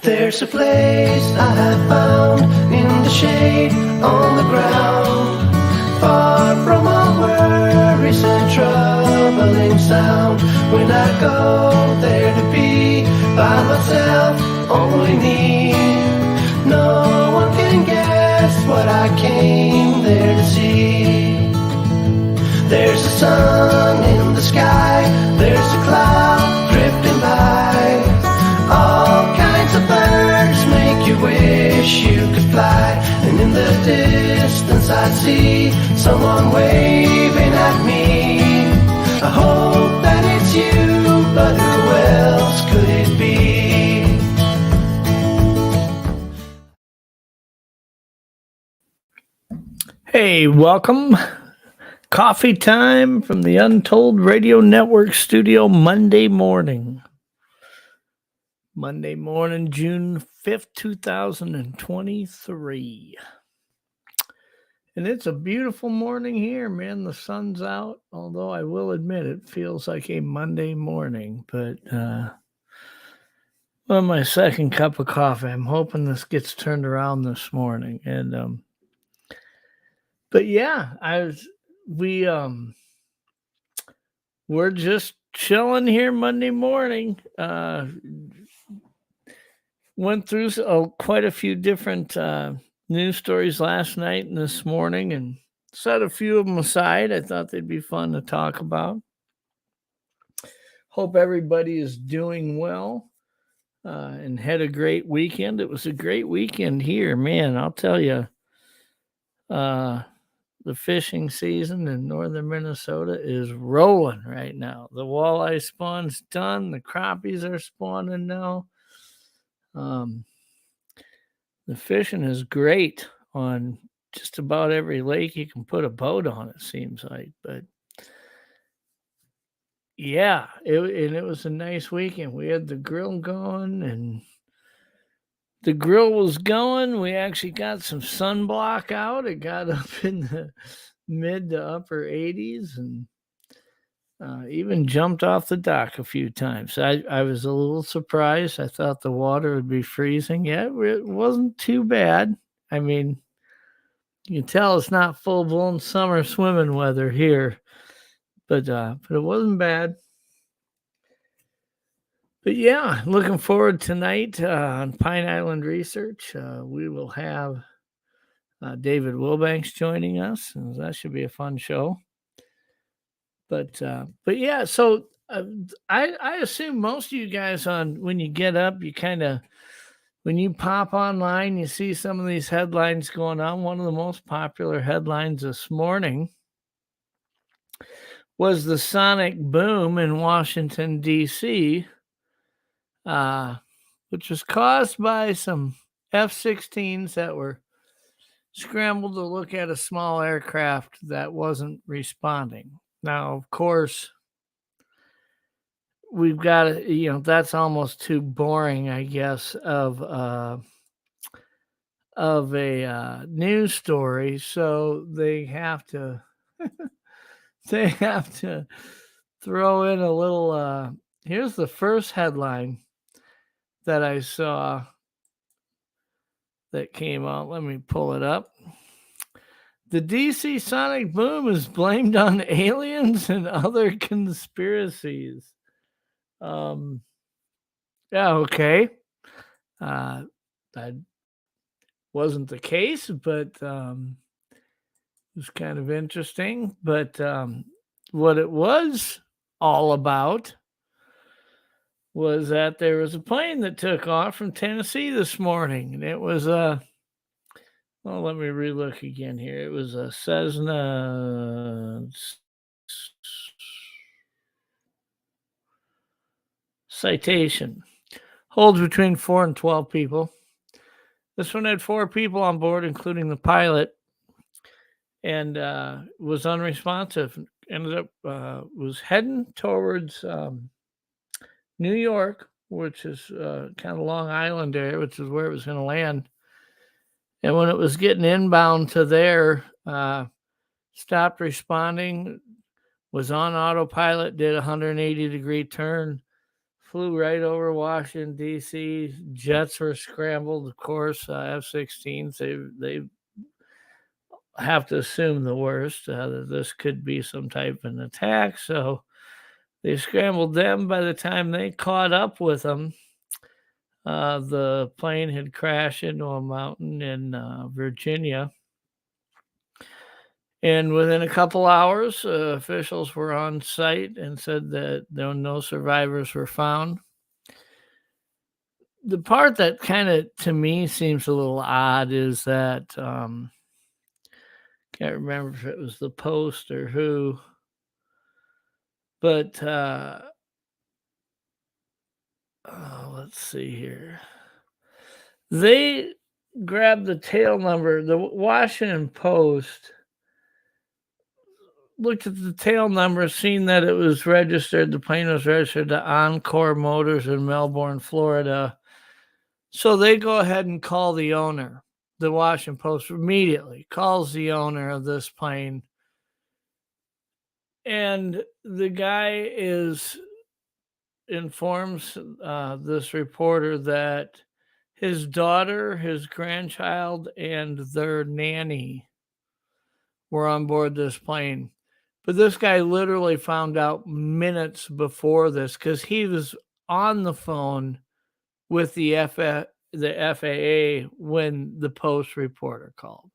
There's a place I have found in the shade on the ground, far from all worries and troubling sound. When I go there to be by myself, only me, no one can guess what I came there to see. There's a sun in the sky, there's a cloud drifting by, all kinds of birds make you wish you could fly. And in the distance I see someone waving at me. I hope that it's you, but who else could it be? Hey, welcome. Coffee time from the Untold Radio Network studio Monday morning, June 5th, 2023. And it's a beautiful morning here, man. The sun's out, although I will admit it feels like a Monday morning. But well, my second cup of coffee. I'm hoping this gets turned around this morning. And but yeah, we're just chilling here Monday morning. Went through quite a few different news stories last night and this morning and set a few of them aside. I thought they'd be fun to talk about. Hope everybody is doing well and had a great weekend. It was a great weekend here, man. I'll tell you, the fishing season in northern Minnesota is rolling right now. The walleye spawn's done. The crappies are spawning now. The fishing is great on just about every lake you can put a boat on, it seems like. But yeah, it was a nice weekend. We had the grill going, and the grill was going. We actually got some sunblock out. It got up in the mid to upper 80s and even jumped off the dock a few times. I was a little surprised. I thought the water would be freezing. Yeah, it wasn't too bad. I mean, you can tell it's not full-blown summer swimming weather here, but it wasn't bad. But yeah, looking forward tonight on Pine Island Research. We will have David Wilbanks joining us, and that should be a fun show. But yeah, so I assume most of you guys when you get up, you kind of, when you pop online, you see some of these headlines going on. One of the most popular headlines this morning was the sonic boom in Washington, D.C., which was caused by some F-16s that were scrambled to look at a small aircraft that wasn't responding. Now, of course, we've got, that's almost too boring, I guess, of a news story. So they have to throw in a little. Here's the first headline that I saw that came out. Let me pull it up. The DC sonic boom is blamed on aliens and other conspiracies. Yeah, okay. That wasn't the case, but it was kind of interesting. But what it was all about was that there was a plane that took off from Tennessee this morning, and it was well, let me relook again here. It was a Cessna Citation. Holds between 4 and 12 people. This one had 4 people on board, including the pilot, and was unresponsive. Ended up was heading towards New York, which is kind of Long Island area, which is where it was going to land. And when it was getting inbound to there, stopped responding, was on autopilot, did a 180-degree turn, flew right over Washington, D.C. Jets were scrambled, of course, F-16s. They have to assume the worst, that this could be some type of an attack. So they scrambled them. By the time they caught up with them, the plane had crashed into a mountain in Virginia. And within a couple hours, officials were on site and said that no survivors were found. The part that kind of, to me, seems a little odd is that can't remember if it was the Post or who, but let's see here. They grabbed the tail number. The Washington Post looked at the tail number, seen that it was registered. The plane was registered to Encore Motors in Melbourne, Florida. So they go ahead and call the owner. The Washington Post immediately calls the owner of this plane. And the guy informs this reporter that his daughter, his grandchild, and their nanny were on board this plane. But this guy literally found out minutes before this because he was on the phone with the FAA when the Post reporter called.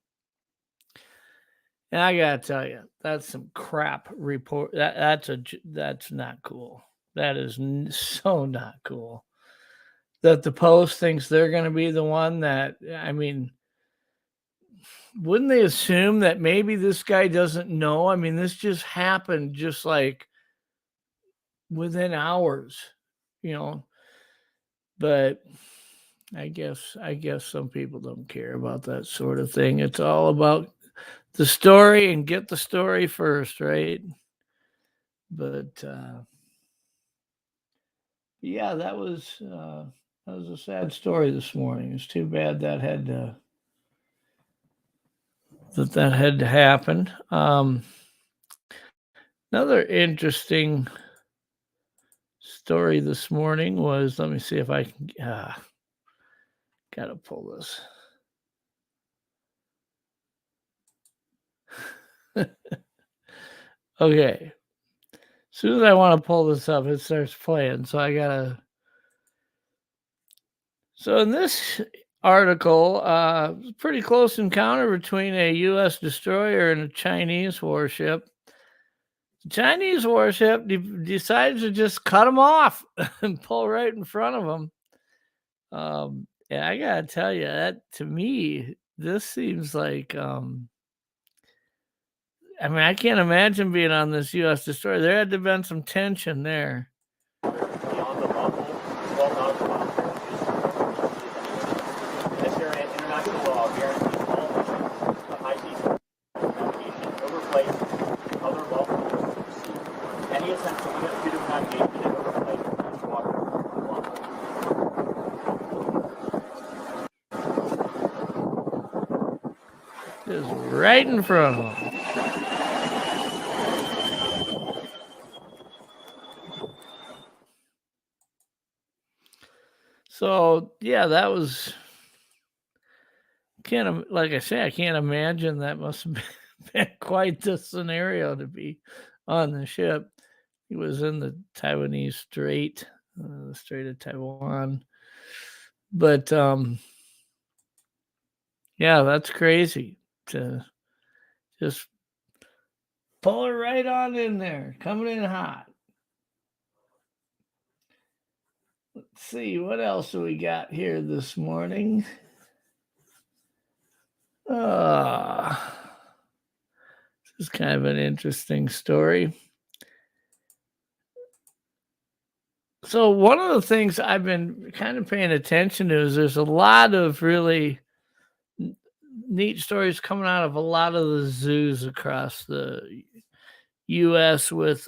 And I gotta tell you, that's some crap report. That's not cool. That is so not cool. That the Post thinks they're going to be the one that, I mean, wouldn't they assume that maybe this guy doesn't know? I mean, this just happened just like within hours, you know. But I guess some people don't care about that sort of thing. It's all about the story and get the story first, right? But yeah, that was a sad story this morning. It's too bad that had to happen. Another interesting story this morning was, let me see if I can gotta pull this. Okay. As soon as I want to pull this up, it starts playing. So I gotta. So in this article, pretty close encounter between a U.S. destroyer and a Chinese warship. The Chinese warship decides to just cut them off and pull right in front of them. Yeah, I gotta tell you, that to me, this seems like. I mean, I can't imagine being on this U.S. destroyer. There had to have been some tension there. Beyond the lawful, well-known This international law guarantees all nations the high seas navigation over place, other lawful courses of the sea. Any attempt to limit freedom of navigation in over place is water unlawful. Just right in front of them. So yeah, that was like I say, I can't imagine that must have been quite the scenario to be on the ship. He was in the Taiwanese Strait, the Strait of Taiwan. But yeah, that's crazy to just pull it right on in there, coming in hot. Let's see, what else do we got here this morning? This is kind of an interesting story. So one of the things I've been kind of paying attention to is there's a lot of really neat stories coming out of a lot of the zoos across the U.S. with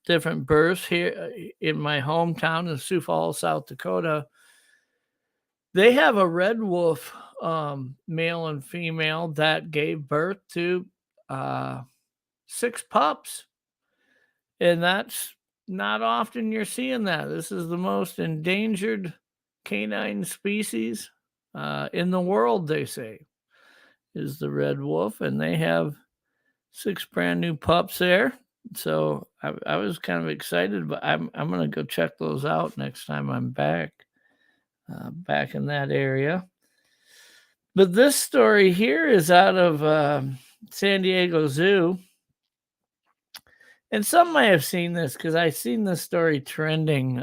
different births. Here in my hometown in Sioux Falls, South Dakota, they have a red wolf, male and female, that gave birth to 6 pups. And that's not often you're seeing that. This is the most endangered canine species in the world, they say, is the red wolf, and they have 6 brand new pups there. So I was kind of excited, but I'm gonna go check those out next time I'm back in that area. But this story here is out of San Diego Zoo. And some may have seen this because I seen this story trending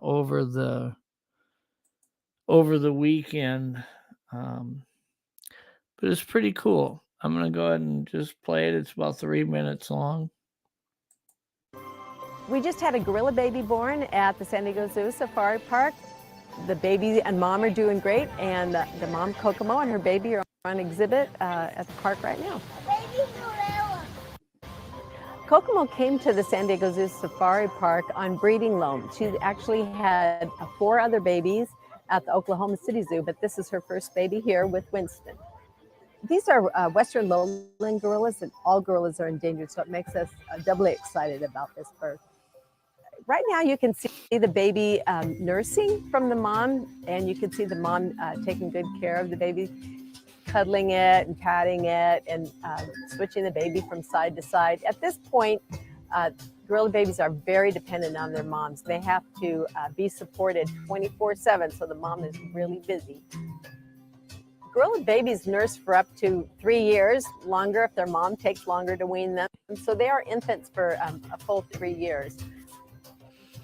over the weekend. But it's pretty cool. I'm gonna go ahead and just play it. It's about 3 minutes long. We just had a gorilla baby born at the San Diego Zoo Safari Park. The baby and mom are doing great, and the mom, Kokomo, and her baby are on exhibit at the park right now. Kokomo came to the San Diego Zoo Safari Park on breeding loan. She actually had 4 other babies at the Oklahoma City Zoo, but this is her first baby here with Winston. These are Western lowland gorillas, and all gorillas are endangered, so it makes us doubly excited about this birth. Right now you can see the baby nursing from the mom, and you can see the mom taking good care of the baby, cuddling it and patting it and switching the baby from side to side. At this point, gorilla babies are very dependent on their moms. They have to be supported 24/7, so the mom is really busy. Gorilla babies nurse for up to 3 years, longer if their mom takes longer to wean them. So they are infants for a full 3 years.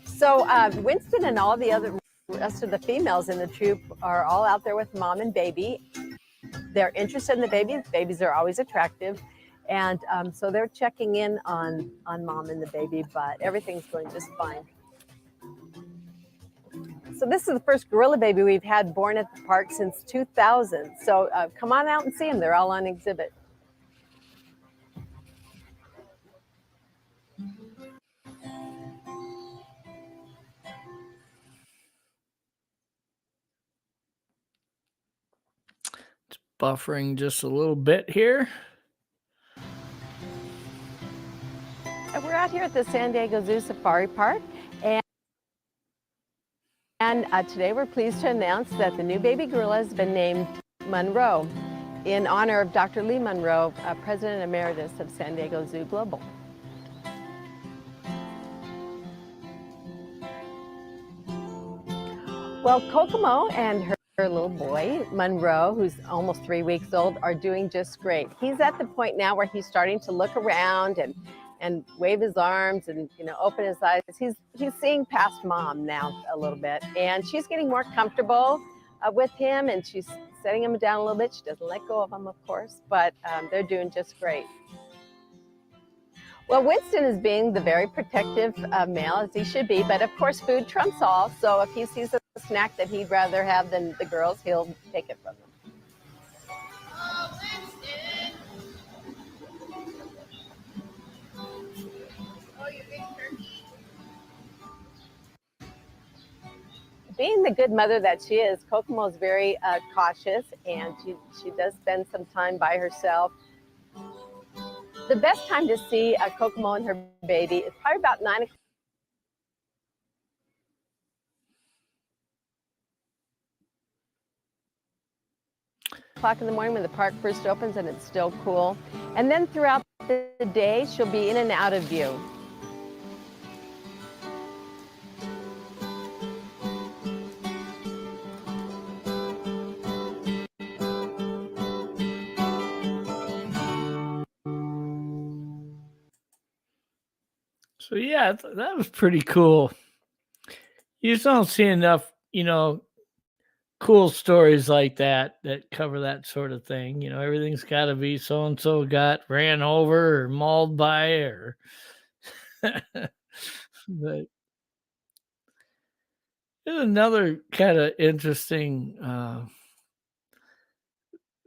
So Winston and all the rest of the females in the troop are all out there with mom and baby. They're interested in the baby. Babies are always attractive. And so they're checking in on mom and the baby, but everything's going just fine. So this is the first gorilla baby we've had born at the park since 2000. So come on out and see them. They're all on exhibit. It's buffering just a little bit here. We're out here at the San Diego Zoo Safari Park, and today we're pleased to announce that the new baby gorilla has been named Monroe in honor of Dr. Lee Monroe, President Emeritus of San Diego Zoo Global. Well, Kokomo and her little boy, Monroe, who's almost 3 weeks old, are doing just great. He's at the point now where he's starting to look around and wave his arms and open his eyes. He's seeing past mom now a little bit, and she's getting more comfortable with him, and she's setting him down a little bit. She doesn't let go of him, of course, but they're doing just great. Well, Winston is being the very protective male, as he should be, but of course food trumps all, so if he sees a snack that he'd rather have than the girls, he'll take it from them. Oh, Winston! Oh, you're getting turkey. Being the good mother that she is, Kokomo is very cautious, and she does spend some time by herself. The best time to see Kokomo and her baby is probably about 9 o'clock in the morning when the park first opens and it's still cool. And then throughout the day, she'll be in and out of view. So yeah, that was pretty cool. You just don't see enough, cool stories like that cover that sort of thing. Everything's got to be so and so got ran over or mauled by or. But there's another kind of interesting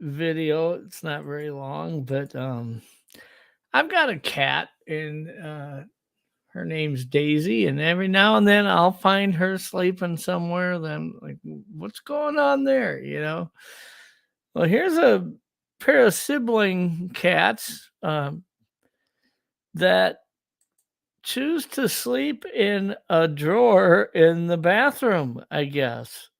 video. It's not very long, but I've got a cat, and her name's Daisy, and every now and then I'll find her sleeping somewhere. Then, like, what's going on there? Well, here's a pair of sibling cats that choose to sleep in a drawer in the bathroom, I guess.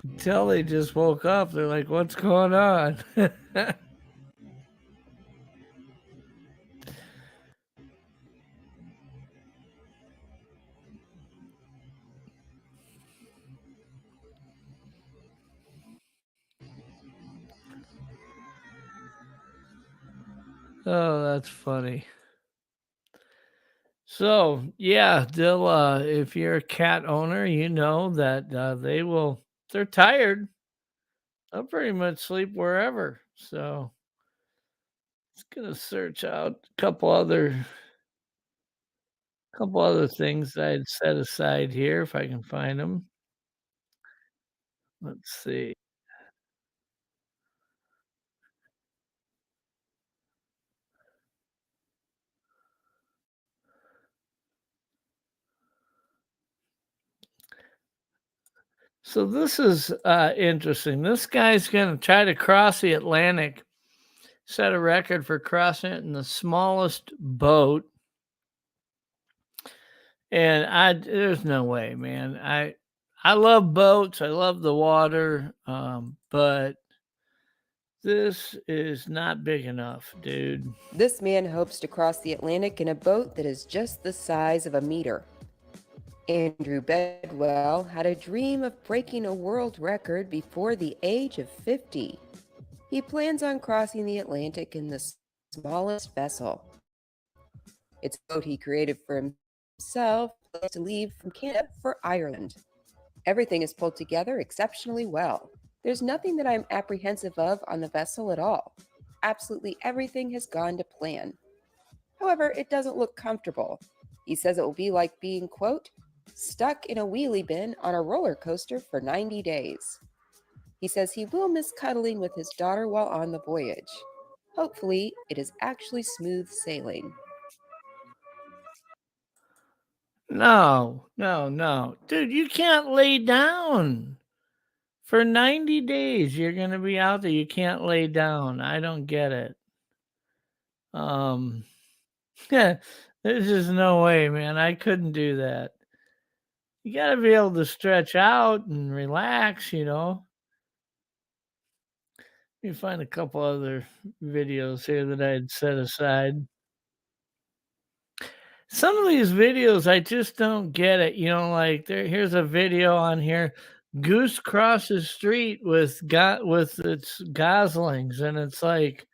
Until they just woke up, they're like, "What's going on?" Oh, that's funny. So, yeah, they'll, if you're a cat owner, you know that, they're tired. They'll pretty much sleep wherever. So, just gonna search out a couple other things that I'd set aside here if I can find them. Let's see. So this is, interesting. This guy's gonna try to cross the Atlantic, set a record for crossing it in the smallest boat. And there's no way, man. I love boats. I love the water. But this is not big enough, dude. This man hopes to cross the Atlantic in a boat that is just the size of a meter. Andrew Bedwell had a dream of breaking a world record before the age of 50. He plans on crossing the Atlantic in the smallest vessel. It's a boat he created for himself to leave from Canada for Ireland. Everything is pulled together exceptionally well. There's nothing that I'm apprehensive of on the vessel at all. Absolutely everything has gone to plan. However, it doesn't look comfortable. He says it will be like being, quote, stuck in a wheelie bin on a roller coaster for 90 days. He says he will miss cuddling with his daughter while on the voyage. Hopefully, it is actually smooth sailing. No, no, no. Dude, you can't lay down. For 90 days, you're gonna be out there. You can't lay down. I don't get it. Um, yeah, there's just no way, man. I couldn't do that. You gotta be able to stretch out and relax, you know. Let me find a couple other videos here that I had set aside. Some of these videos, I just don't get it. Like here's a video on here. Goose crosses street with its goslings, and it's like,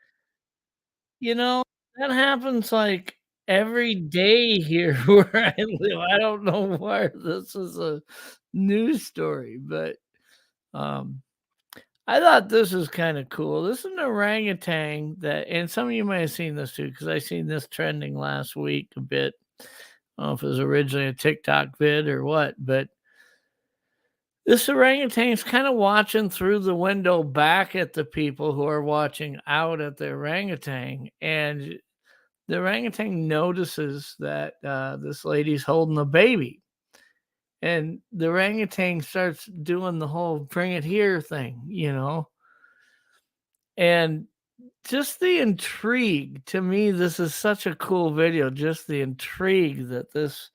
you know, that happens like every day here where I live. I don't know why this is a news story, but um I thought this was kind of cool. This is an orangutan that, and some of you may have seen this too, because I seen this trending last week a bit. I don't know if it was originally a TikTok vid or what, but this orangutan's kind of watching through the window back at the people who are watching out at the orangutan. And the orangutan notices that this lady's holding a baby. And the orangutan starts doing the whole bring it here thing. And just the intrigue, to me, this is such a cool video. Just the intrigue that this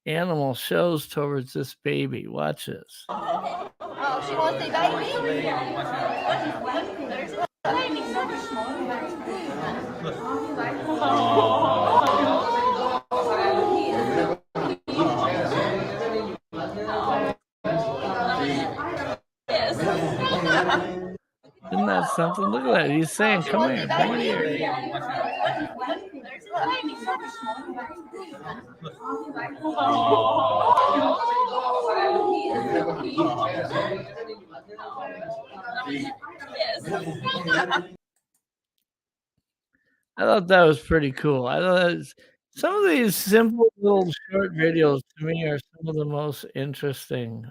animal shows towards this baby. Watch this. Oh, she wants a baby? Isn't that something? Look at that. He's saying, come here, come here. I thought that was pretty cool. I thought some of these simple little short videos to me are some of the most interesting.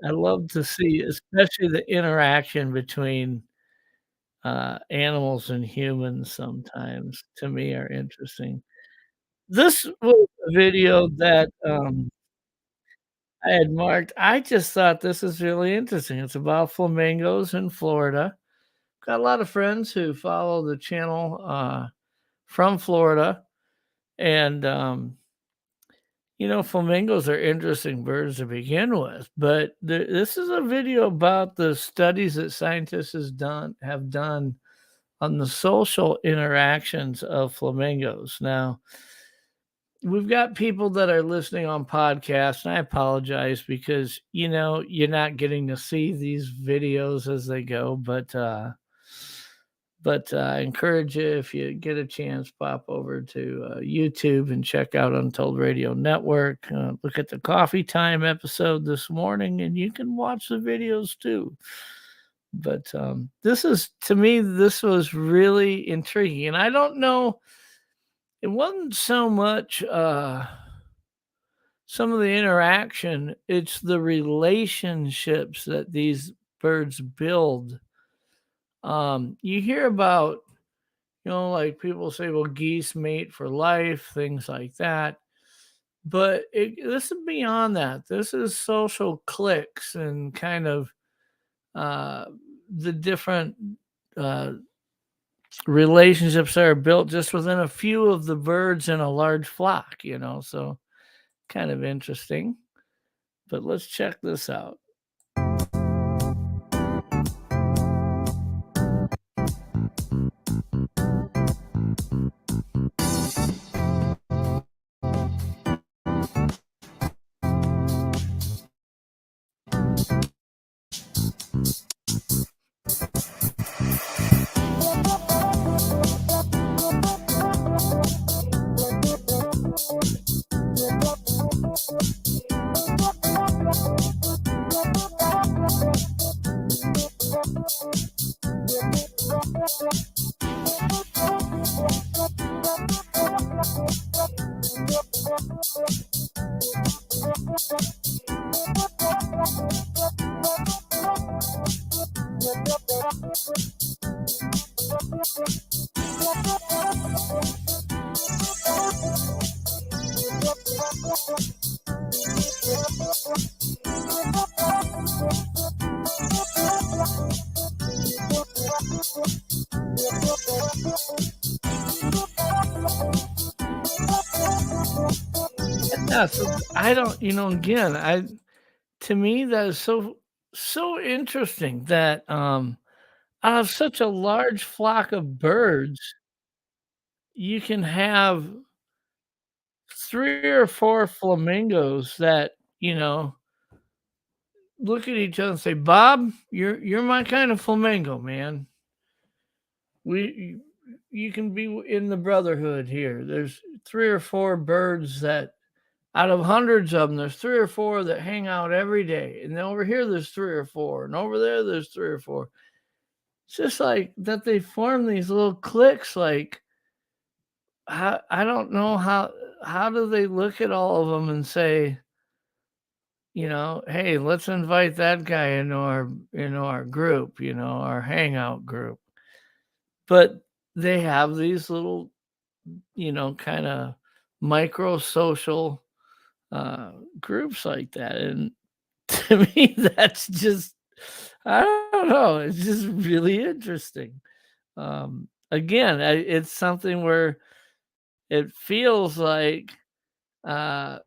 I love to see, especially the interaction between animals and humans sometimes, to me, are interesting. this was a video that, I had marked. I just thought this is really interesting. It's about flamingos in Florida. Got a lot of friends who follow the channel, from Florida, and, flamingos are interesting birds to begin with, but this is a video about the studies that scientists have done on the social interactions of flamingos. Now, we've got people that are listening on podcasts, and I apologize because, you're not getting to see these videos as they go, but I encourage you, if you get a chance, pop over to YouTube and check out Untold Radio Network. Look at the coffee time episode this morning, and you can watch the videos too. But to me, this was really intriguing. And I don't know, it wasn't so much some of the interaction, it's the relationships that these birds build. You hear about, like people say, well, geese mate for life, things like that. But this is beyond that. This is social cliques and kind of uh, the different uh, relationships that are built just within a few of the birds in a large flock. So kind of interesting. But let's check this out. Yeah, so I don't, again, to me that is so interesting that out of such a large flock of birds, you can have 3 or 4 flamingos that, look at each other and say, "Bob, you're my kind of flamingo, man. We you can be in the brotherhood here." There's 3 or 4 birds that out of hundreds of them, there's 3 or 4 that hang out every day, and then over here there's 3 or 4, and over there there's 3 or 4. It's just like that they form these little cliques, like, I don't know how do they look at all of them and say, "Hey, let's invite that guy into our group, our hangout group." But they have these little, kinda micro social, groups like that, and to me, that's just I don't know, it's just really interesting. Again, it's something where it feels like, uh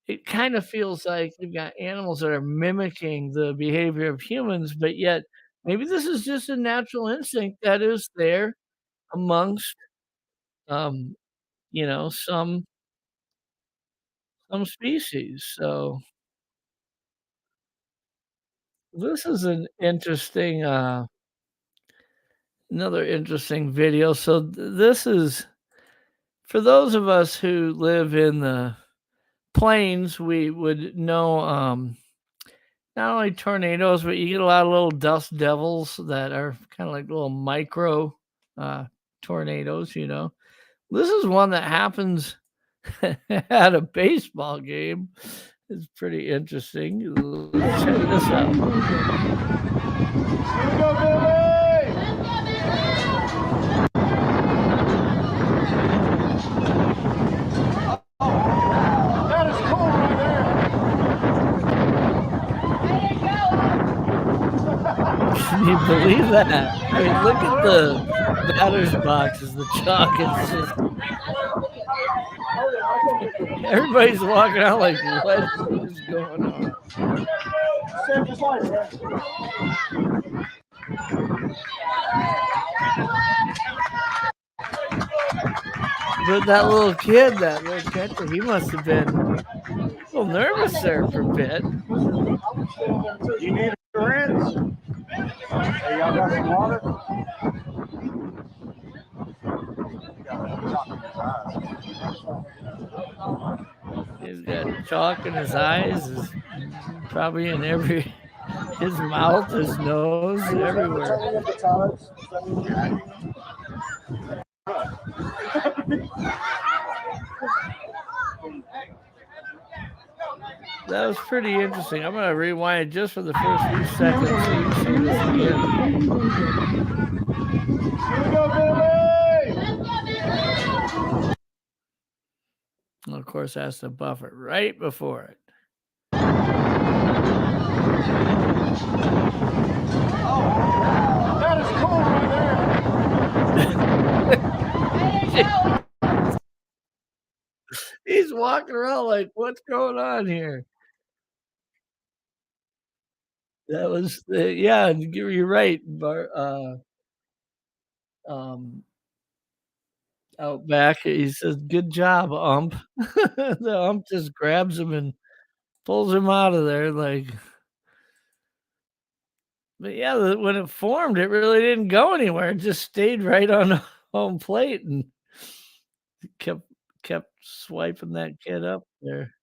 it kind of feels like you've got animals that are mimicking the behavior of humans, but yet maybe this is just a natural instinct that is there amongst, um, some species. So this is an interesting, another interesting video. So this is for those of us who live in the plains, we would know, not only tornadoes, but you get a lot of little dust devils that are kind of like little micro uh, tornadoes. This is one that happens at a baseball game. It's pretty interesting. Let's check this out. That is cool right Can you believe that? I mean, look at the batter's boxes, the chalk is just everybody's walking out like, what is going on? Saved his life, man. But that little catcher, he must have been a little nervous there for a bit. You need a rinse? Hey, y'all got some water? He's got chalk in his eyes, is probably in his mouth, his nose, everywhere. That was pretty interesting. I'm going to rewind just for the first few seconds so you can see this again. Here we go, Billy! Well, of course, that's the buffer right before it. That is cool right there. He's walking around like, what's going on here? That was, yeah, you're right, out back. He says, good job, ump. The ump just grabs him and pulls him out of there. Like, but yeah, when it formed, it really didn't go anywhere. It just stayed right on home plate and kept swiping that kid up there.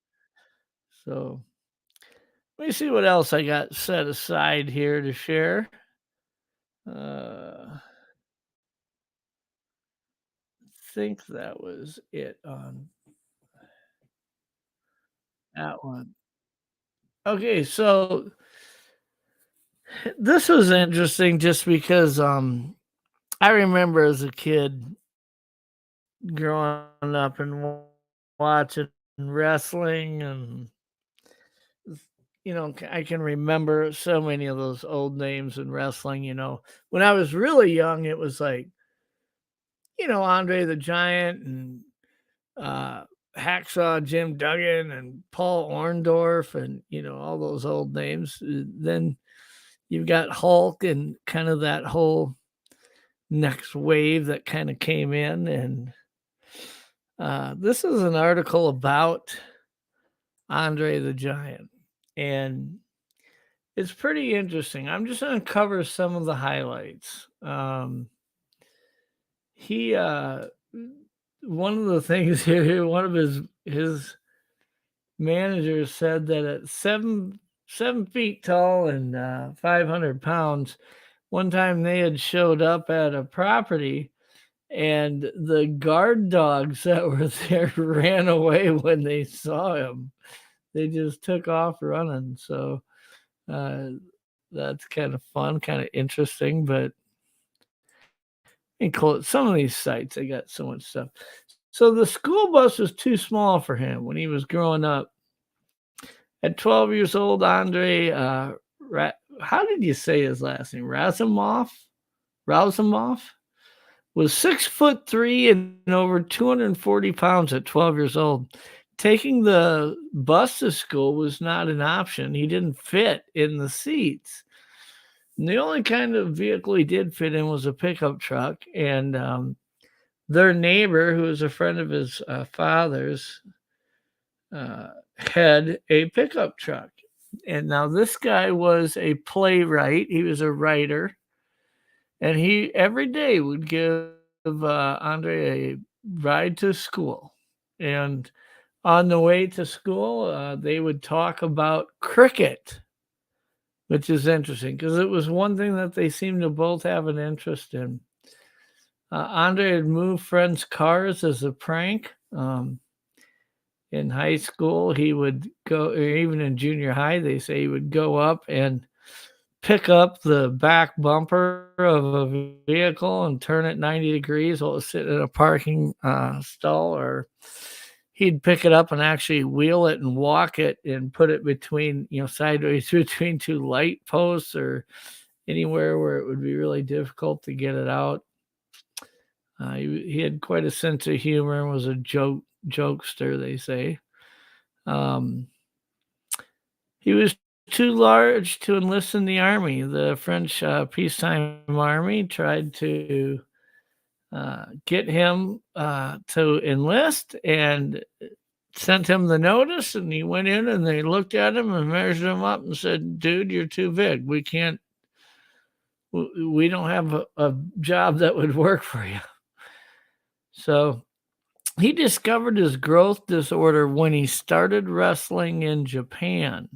So let me see what else I got set aside here to share. I think that was it on that one. Okay, so this was interesting just because I remember as a kid growing up and watching wrestling, and I can remember so many of those old names in wrestling. When I was really young, it was like, Andre the Giant and Hacksaw Jim Duggan and Paul Orndorff and all those old names. Then you've got Hulk and kind of that whole next wave that kind of came in. And this is an article about Andre the Giant, and it's pretty interesting. I'm just going to cover some of the highlights. He one of the things here, one of his managers said that at 7 feet tall and 500 pounds, one time they had showed up at a property and the guard dogs that were there ran away when they saw him. They just took off running. So that's kind of fun, kind of interesting, but some of these sites, they got so much stuff. So the school bus was too small for him when he was growing up. At 12 years old, Andre, how did you say his last name? Razumov was 6'3" and over 240 pounds at 12 years old. Taking the bus to school was not an option. He didn't fit in the seats. And the only kind of vehicle he did fit in was a pickup truck. And their neighbor, who was a friend of his father's, had a pickup truck. And now this guy was a playwright. He was a writer. And he every day would give Andre a ride to school. And on the way to school, they would talk about cricket, which is interesting because it was one thing that they seemed to both have an interest in. Andre had moved friends' cars as a prank. In high school, he would go, or even in junior high, they say he would go up and pick up the back bumper of a vehicle and turn it 90 degrees while it was sitting in a parking stall, or he'd pick it up and actually wheel it and walk it and put it between, sideways between two light posts or anywhere where it would be really difficult to get it out. He had quite a sense of humor and was a jokester, they say. He was too large to enlist in the army. The French peacetime army tried to get him to enlist and sent him the notice, and he went in and they looked at him and measured him up and said, "Dude, you're too big. We don't have a job that would work for you." So he discovered his growth disorder when he started wrestling in Japan.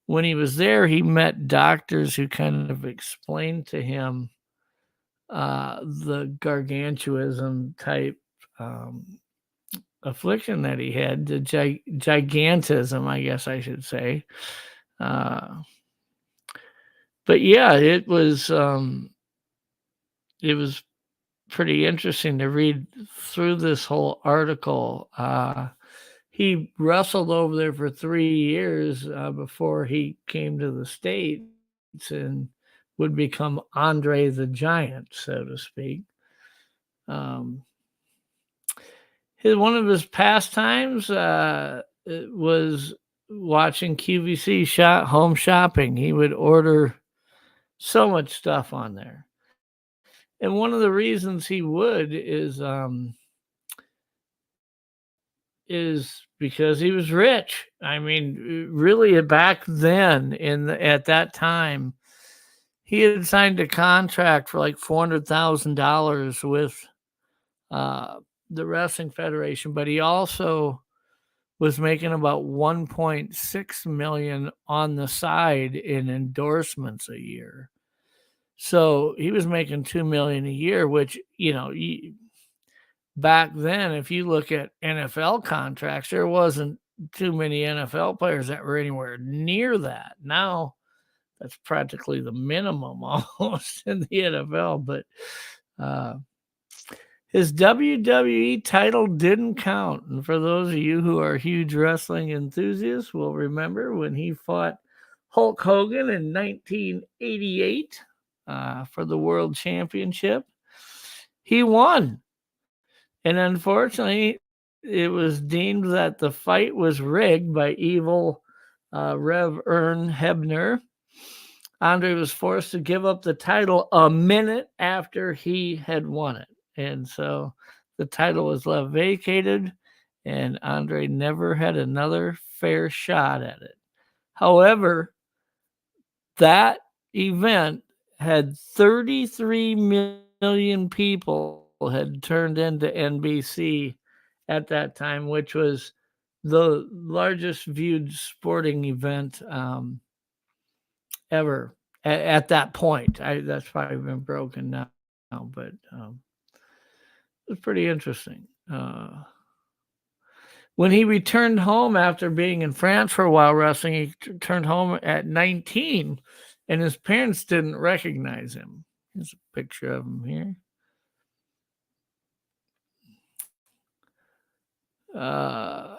When he was there, he met doctors who kind of explained to him the gargantuism type affliction that he had, the gigantism, I guess I should say. But yeah, it was pretty interesting to read through this whole article. He wrestled over there for 3 years before he came to the States and would become Andre the Giant, so to speak. One of his pastimes was watching QVC home shopping. He would order so much stuff on there. And one of the reasons he would is because he was rich. I mean, really back then at that time, he had signed a contract for like $400,000 with the Wrestling Federation, but he also was making about $1.6 million on the side in endorsements a year. So he was making $2 million a year, which, back then, if you look at NFL contracts, there wasn't too many NFL players that were anywhere near that. Now, that's practically the minimum almost in the NFL. But his WWE title didn't count. And for those of you who are huge wrestling enthusiasts will remember when he fought Hulk Hogan in 1988 for the World Championship. He won. And unfortunately, it was deemed that the fight was rigged by evil Rev Ern Hebner. Andre was forced to give up the title a minute after he had won it. And so the title was left vacated, and Andre never had another fair shot at it. However, that event had 33 million people had turned into NBC at that time, which was the largest viewed sporting event ever at that point. That's probably been broken now, but it was pretty interesting. When he returned home after being in France for a while wrestling, he returned home at 19, and his parents didn't recognize him. Here's a picture of him here.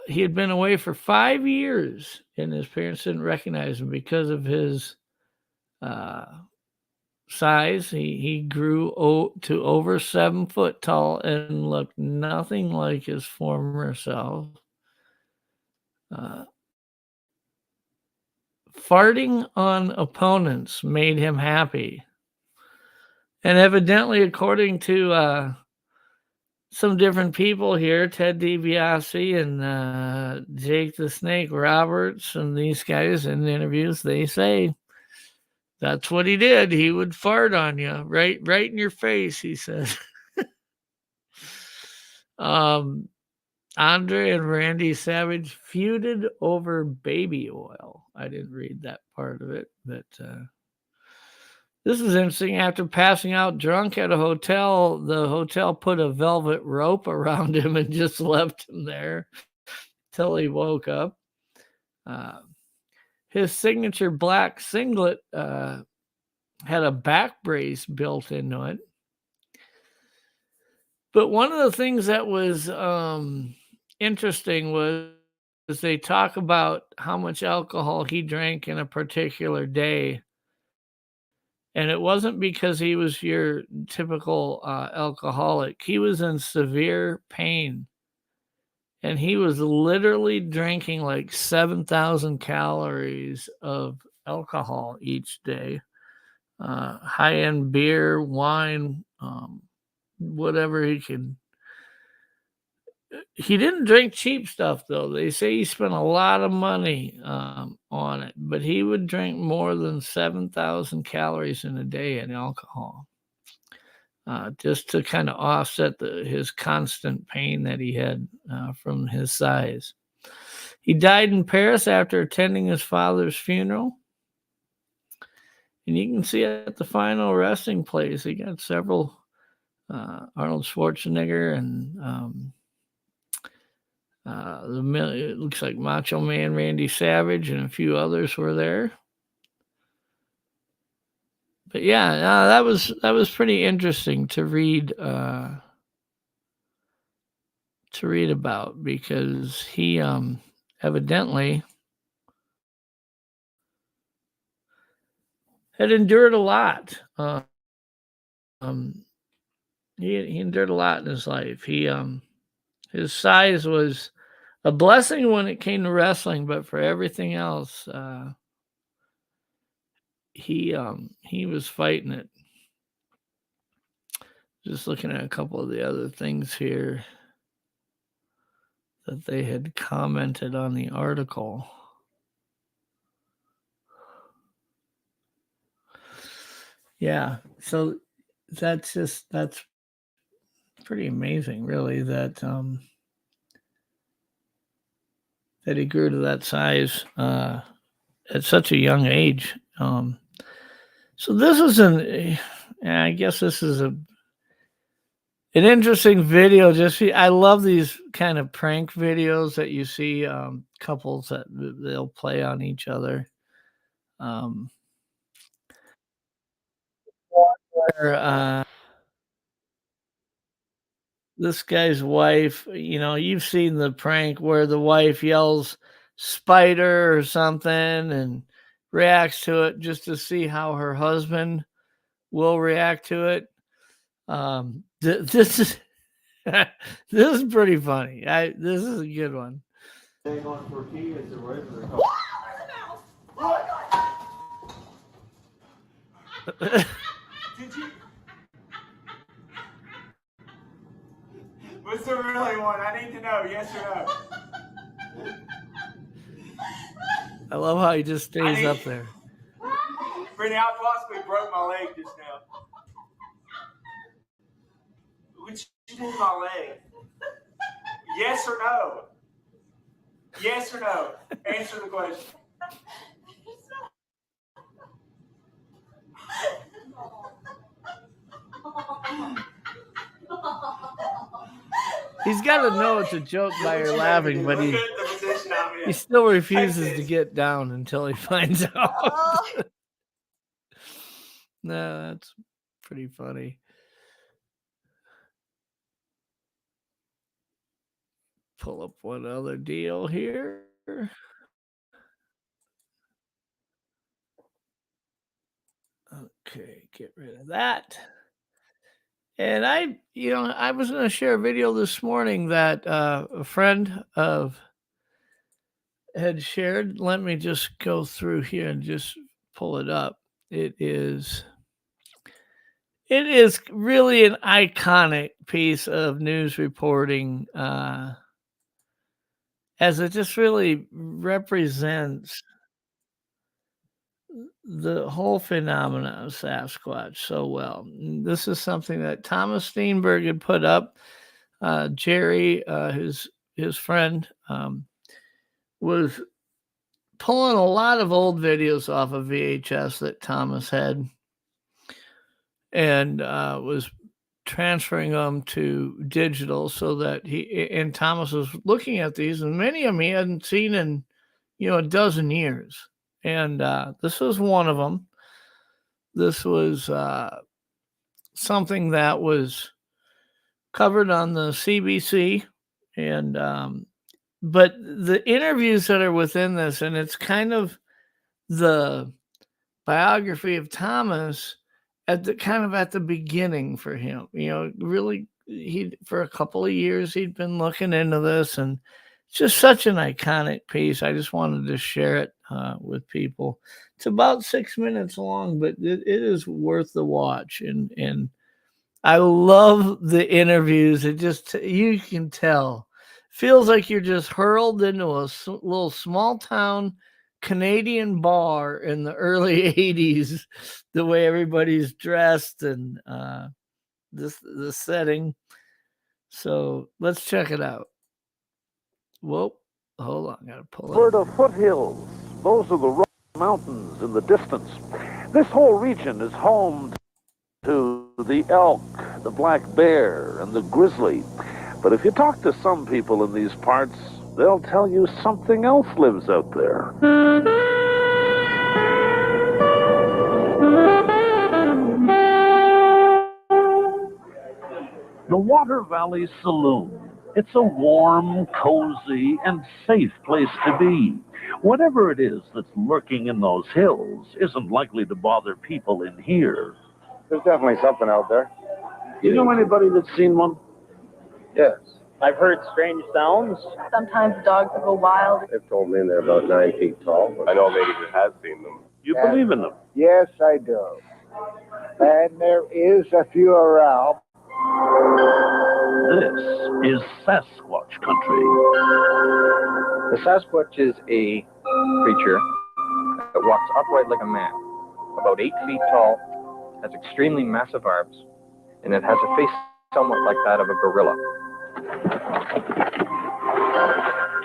He had been away for 5 years, and his parents didn't recognize him because of his size. He grew to over 7 foot tall and looked nothing like his former self. Farting on opponents made him happy. And evidently, according to some different people here, Ted DiBiase and Jake the Snake Roberts and these guys in interviews, they say that's what he did. He would fart on you, right in your face, he says. Andre and Randy Savage feuded over baby oil. I didn't read that part of it, but this is interesting. After passing out drunk at a hotel, the hotel put a velvet rope around him and just left him there till he woke up. his signature black singlet had a back brace built into it. But one of the things that was interesting was they talk about how much alcohol he drank in a particular day. And it wasn't because he was your typical alcoholic. He was in severe pain. And he was literally drinking like 7,000 calories of alcohol each day. High-end beer, wine, whatever he could. He didn't drink cheap stuff, though. They say he spent a lot of money on it, but he would drink more than 7,000 calories in a day in alcohol, just to kind of offset his constant pain that he had from his size. He died in Paris after attending his father's funeral. And you can see at the final resting place, he got several Arnold Schwarzenegger and it looks like Macho Man Randy Savage and a few others were there. But yeah, that was pretty interesting to read about, because he evidently had endured a lot. He endured a lot in his life. His size was a blessing when it came to wrestling, but for everything else, he was fighting it. Just looking at a couple of the other things here that they had commented on the article. Yeah, so that's pretty amazing, really, that that he grew to that size at such a young age. So this is I guess this is an interesting video. I love these kind of prank videos that you see couples that they'll play on each other. Where this guy's wife, you've seen the prank where the wife yells spider or something and reacts to it just to see how her husband will react to it. This is this is pretty funny. This is a good one. Did you? What's the really one? I need to know. Yes or no? I love how he just stays up there. Brittany, I possibly broke my leg just now. What you do to my leg? Yes or no? Yes or no? Answer the question. He's got to know it's a joke by her laughing, but he still refuses to get down until he finds out. No, that's pretty funny. Pull up one other deal here. Okay, get rid of that. And I was going to share a video this morning that a friend had shared. Let me just go through here and just pull it up. It is really an iconic piece of news reporting, as it just really represents the whole phenomena of Sasquatch so well. This is something that Thomas Steenberg had put up. Jerry, his friend, was pulling a lot of old videos off of VHS that Thomas had, and was transferring them to digital so that Thomas was looking at these, and many of them he hadn't seen in a dozen years. And this was one of them. This was something that was covered on the CBC, and but the interviews that are within this, and it's kind of the biography of Thomas at the beginning for him. Really, he for a couple of years he'd been looking into this, and it's just such an iconic piece. I just wanted to share it with people. It's about 6 minutes long, but it is worth the watch, and I love the interviews. It just, you can tell, feels like you're just hurled into a little small town Canadian bar in the early 80s, the way everybody's dressed and the setting. So let's check it out. Whoa, hold on, gotta pull it. Alberta foothills, those are the Rocky Mountains in the distance. This whole region is home to the elk, the black bear, and the grizzly. But if you talk to some people in these parts, they'll tell you something else lives out there. The Water Valley Saloon. It's a warm, cozy, and safe place to be. Whatever it is that's lurking in those hills isn't likely to bother people in here. There's definitely something out there. You know anybody that's seen one? Yes. I've heard strange sounds. Sometimes dogs will go wild. They've told me they're about 9 feet tall. I know a lady who has seen them. You believe in them? Yes, I do. And there is a few around. This is Sasquatch country. The Sasquatch is a creature that walks upright like a man, about 8 feet tall, has extremely massive arms, and it has a face somewhat like that of a gorilla.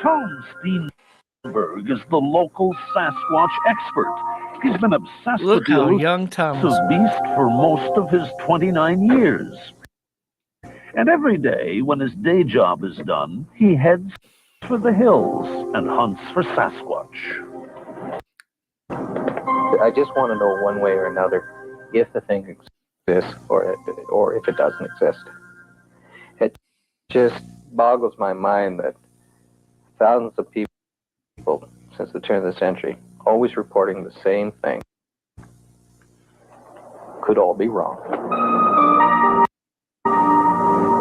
Tom Steenberg is the local Sasquatch expert. He's been obsessed Look with the how elusive young Thomas beast for most of his 29 years. And every day, when his day job is done, he heads for the hills and hunts for Sasquatch. I just want to know one way or another if the thing exists or if it doesn't exist. It just boggles my mind that thousands of people since the turn of the century always reporting the same thing could all be wrong.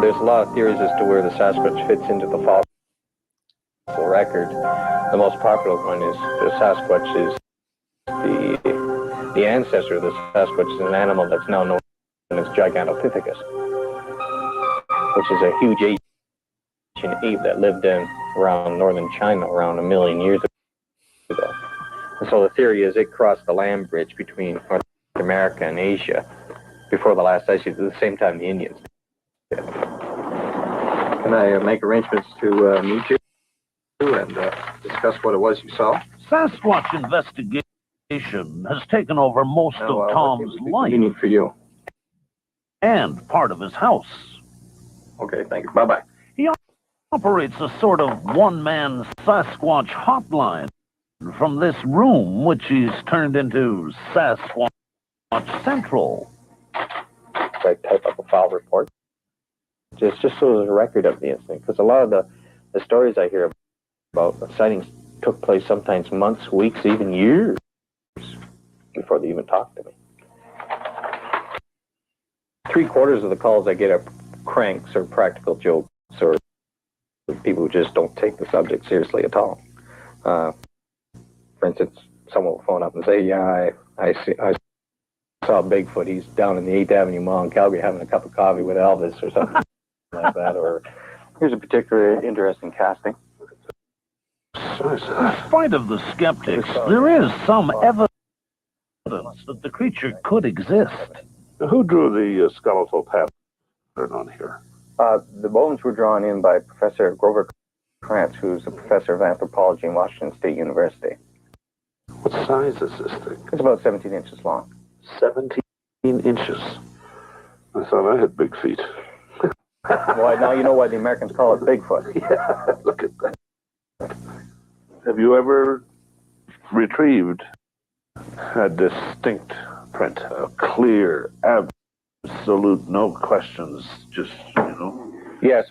There's a lot of theories as to where the Sasquatch fits into the fossil record. The most popular one is the Sasquatch is the ancestor of the Sasquatch is an animal that's now known as Gigantopithecus, which is a huge ancient ape that lived in around northern China around 1 million years ago. And so the theory is it crossed the land bridge between North America and Asia before the last ice age, at the same time the Indians did. Can I make arrangements to meet you and discuss what it was you saw? Sasquatch investigation has taken over most of Tom's life. Convenient for you. And part of his house. Okay, thank you. Bye-bye. He operates a sort of one-man Sasquatch hotline from this room, which he's turned into Sasquatch Central. I type up a file report. Just so there's a record of the incident, because a lot of the stories I hear about sightings took place sometimes months, weeks, even years before they even talk to me. 3/4 of the calls I get are cranks or practical jokes or people who just don't take the subject seriously at all. For instance, someone will phone up and say, "Yeah, I saw Bigfoot. He's down in the 8th Avenue Mall in Calgary having a cup of coffee with Elvis," or something like that. Or here's a particularly interesting casting. In spite of the skeptics, there is some evidence that the creature could exist. Who drew the skeletal pattern on here? The bones were drawn in by Professor Grover Krantz, who's a professor of anthropology in Washington State University. What size is this thing? It's about 17 inches long. 17 inches. I thought I had big feet. Well, now you know why the Americans call it Bigfoot. Yeah, look at that. Have you ever retrieved A distinct print, a clear, absolute, no questions, just, Yes,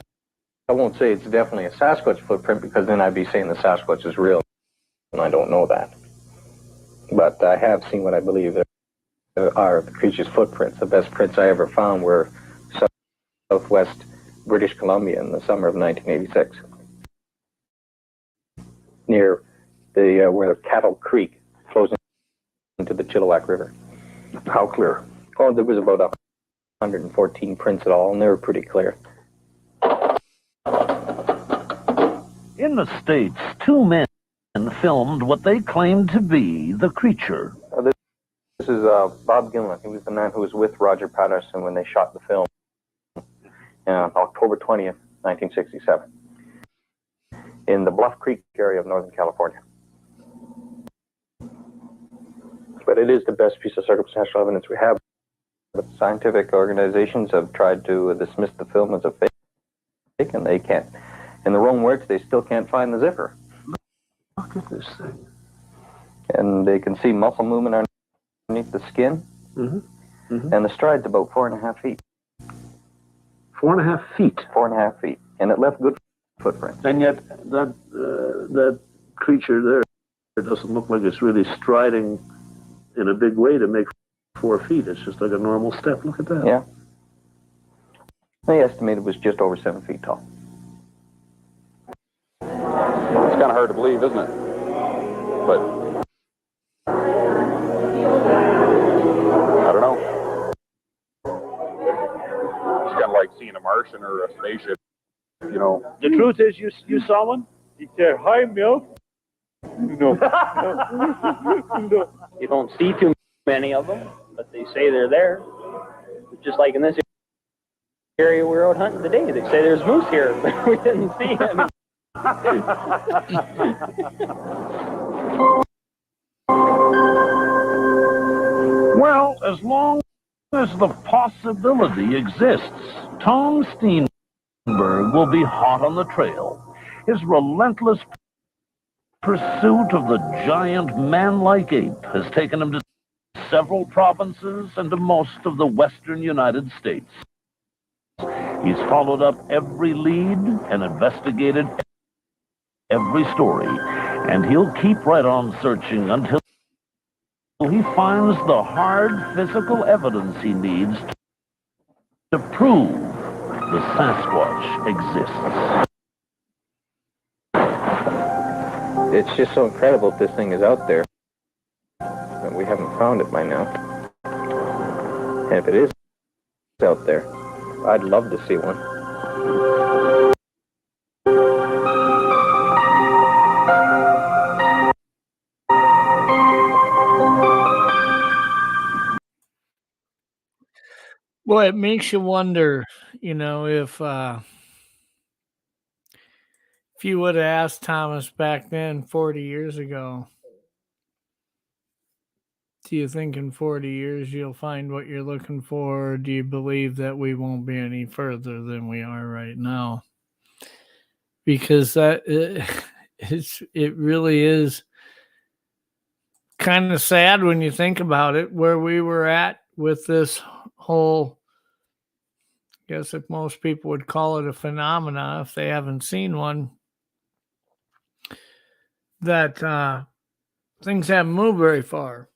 I won't say it's definitely a Sasquatch footprint because then I'd be saying the Sasquatch is real, and I don't know that. But I have seen what I believe are the creature's footprints. The best prints I ever found were southwest British Columbia in the summer of 1986, near the where Cattle Creek flows into the Chilliwack River. How clear? Oh, there was about 114 prints at all, and they were pretty clear. In the States, two men filmed what they claimed to be the creature. This is Bob Gillen. He was the man who was with Roger Patterson when they shot the film on October 20th, 1967, in the Bluff Creek area of Northern California. But it is the best piece of circumstantial evidence we have. But scientific organizations have tried to dismiss the film as a fake, and they can't. In their own words, they still can't find the zipper. Look at this thing. And they can see muscle movement underneath the skin. And the stride's about 4.5 feet. 4.5 feet. 4.5 feet. And it left good footprints. And yet, that creature there doesn't look like it's really striding in a big way to make 4 feet. It's just like a normal step. Look at that. Yeah. They estimated it was just over 7 feet tall. It's kind of hard to believe, isn't it? But I don't know. It's kind of like seeing a Martian or a spaceship, you know. The truth is, you saw one? He said, "Hi, milk." No. No. You don't see too many of them, but they say they're there. Just like in this area we're out hunting today, they say there's moose here, but we didn't see any. Well, as long as the possibility exists, Tom Steenberg will be hot on the trail. His relentless pursuit of the giant man-like ape has taken him to several provinces and to most of the western United States. He's followed up every lead and investigated every story, and he'll keep right on searching until he finds the hard physical evidence he needs to prove the Sasquatch exists. It's just so incredible that this thing is out there, but we haven't found it by now. And if it is out there, I'd love to see one. Well, it makes you wonder, if you would have asked Thomas back then, 40 years ago, do you think in 40 years you'll find what you're looking for? Or do you believe that we won't be any further than we are right now? Because it really is kind of sad when you think about it, where we were at with this whole, I guess if most people would call it a phenomena, if they haven't seen one, that things haven't moved very far.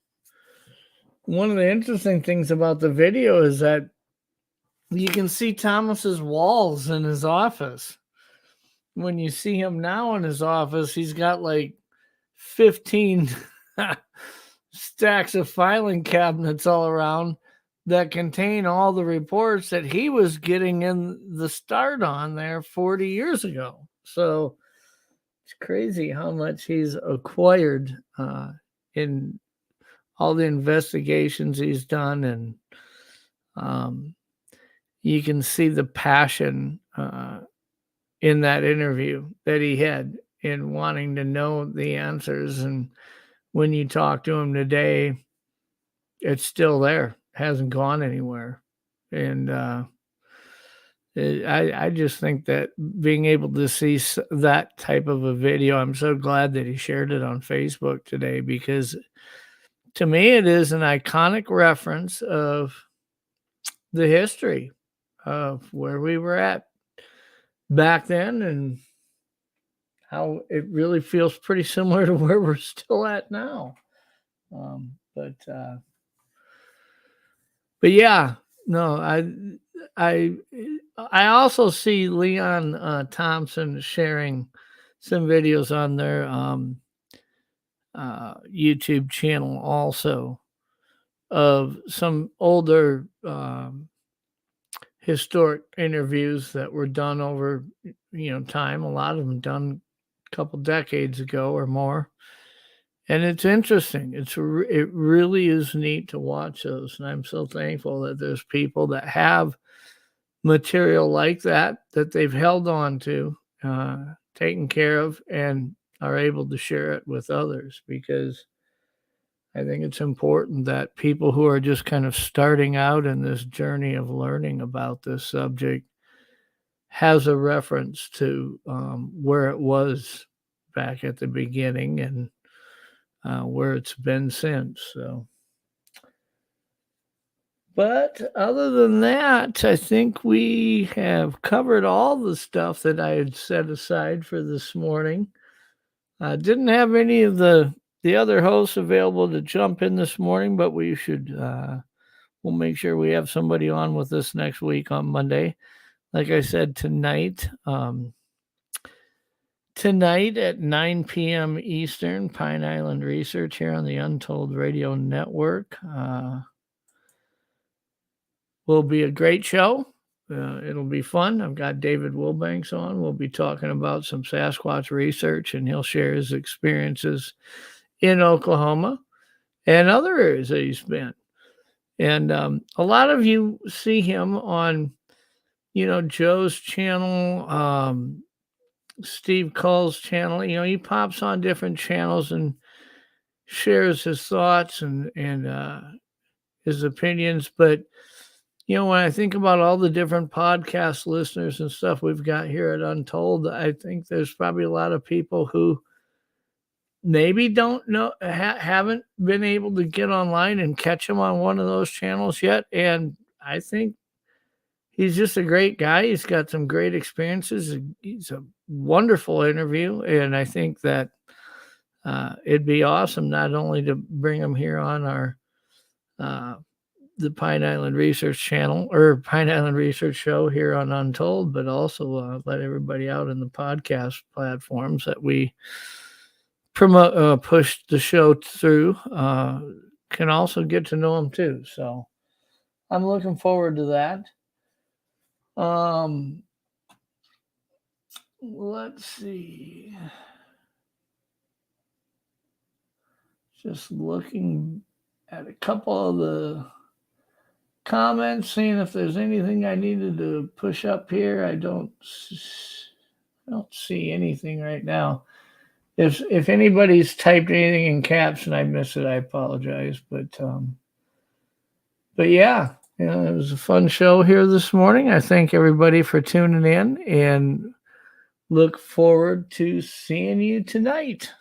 One of the interesting things about the video is that you can see Thomas's walls in his office. When you see him now in his office, he's got like 15 stacks of filing cabinets all around that contain all the reports that he was getting in the start on there 40 years ago. So it's crazy how much he's acquired in all the investigations he's done. And you can see the passion in that interview that he had in wanting to know the answers. And when you talk to him today, it's still there, hasn't gone anywhere. And I just think that being able to see that type of a video, I'm so glad that he shared it on Facebook today, because to me, it is an iconic reference of the history of where we were at back then and how it really feels pretty similar to where we're still at now. But yeah, no, I also see Leon Thompson sharing some videos on their YouTube channel also of some older historic interviews that were done over time. A lot of them done a couple decades ago or more. And it's interesting. It really is neat to watch those. And I'm so thankful that there's people that have material like that they've held on to, taken care of, and are able to share it with others, because I think it's important that people who are just kind of starting out in this journey of learning about this subject has a reference to where it was back at the beginning and where it's been since. So, but other than that, I think we have covered all the stuff that I had set aside for this morning. I didn't have any of the other hosts available to jump in this morning, but we should we'll make sure we have somebody on with us next week on Monday. Like I said, tonight at 9 p.m. Eastern, Pine Island Research here on the Untold Radio Network. Will be a great show. It'll be fun. I've got David Wilbanks on. We'll be talking about some Sasquatch research, and he'll share his experiences in Oklahoma and other areas that he's been. And a lot of you see him on, Joe's channel, Steve Cull's channel. He pops on different channels and shares his thoughts and his opinions. But, when I think about all the different podcast listeners and stuff we've got here at Untold, I think there's probably a lot of people who maybe don't know, haven't been able to get online and catch him on one of those channels yet. And I think he's just a great guy. He's got some great experiences. He's a wonderful interview. And I think that it'd be awesome not only to bring him here on our the Pine Island Research channel or Pine Island Research show here on Untold, but also let everybody out in the podcast platforms that we promote, push the show through, can also get to know him too. So I'm looking forward to that. Let's see. Just looking at a couple of the comments, seeing if there's anything I needed to push up here. I don't see anything right now. If anybody's typed anything in caps and I missed it, I apologize. But yeah, it was a fun show here this morning. I thank everybody for tuning in and look forward to seeing you tonight.